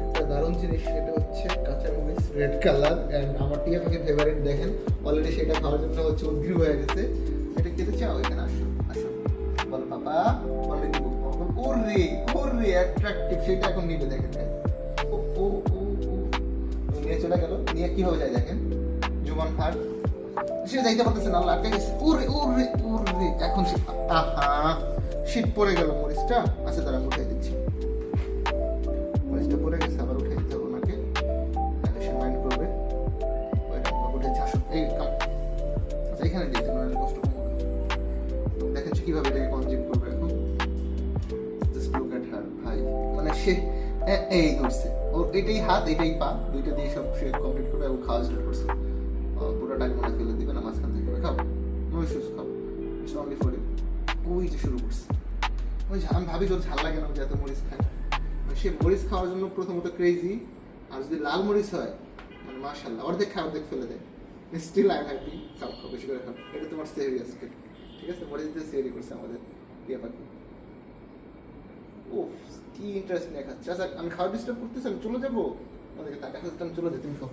একটা দারুণ জিনিস, সেটা হচ্ছে কাঁচামরিচ রেড কালার, এন্ড আমার টিয়া পাখির ফেভারিট। দেখেন অলরেডি সেটা খাওয়ার জন্য হচ্ছে উদ্গ্রীব হয়ে গেছে। এটা খেতে চাও? এখানে আসো আসো, বলো পাপা, বলে দিব। ওরে ওরে অ্যাট্রাকটিভ, সেটা এখন নিবে। দেখেন ও ও ও ও, নিয়ে চলে গেল। নিয়ে কিভাবে যায় দেখেন, জুবান ফাট, সে যাইতে পারতেছে না, আটকে গেছে। ওরে ওরে ওরে, এখন সে আহা, শীত পড়ে গেল মরিচটা। আচ্ছা তারা উঠাই দিচ্ছি, মরিচটা পড়ে গেছে, আবার উঠে দিতে হবে ওনাকে, তাহলে সে মাইন্ড করবে। ওইটা উঠে আসো, এই কাম। আচ্ছা এখানে দিতে পারেন, কষ্ট কম হবে। দেখেন সে কিভাবে এটাকে কনজিউম করবে এখন। জাস্ট লুক এট হার ভাই, মানে সে এই করছে, ওর এটাই হাত এটাই পা দুইটা দিয়ে সব সে কমপ্লিট করে এবং খাওয়া স্টার্ট করছে। পুরোটাকে মনে ফেলে দিবে না, মাঝখান থেকে খাও, নো ইস্যুস, খাও, ইটস অনলি ফর ইউ। ওই যে শুরু করছে, ওই যে আমি ভাবি তোর ঝাল লাগে না, যাতে মরিচ খায়। মানে সে মরিচ খাওয়ার জন্য প্রথমত ক্রেজি, আর যদি লাল মরিচ হয় মানে মাশাআল্লাহ, অর্ধেক খায় অর্ধেক ফেলে দেয়। Still I am happy. খাও খাও, বেশি করে খাও, এটা তোমার সেহরি আজকে, ঠিক আছে? মরিচ দিয়ে সেহরি করছে আমাদের টিয়া পাখি। ও কি ইন্টারেস্ট নিয়ে খাচ্ছে। আচ্ছা আমি খাওয়া ডিস্টার্ব করতেছি, আমি চলে যাবো, ওদেরকে তাকাতে আমি চলে যেতে, তুমি খাও।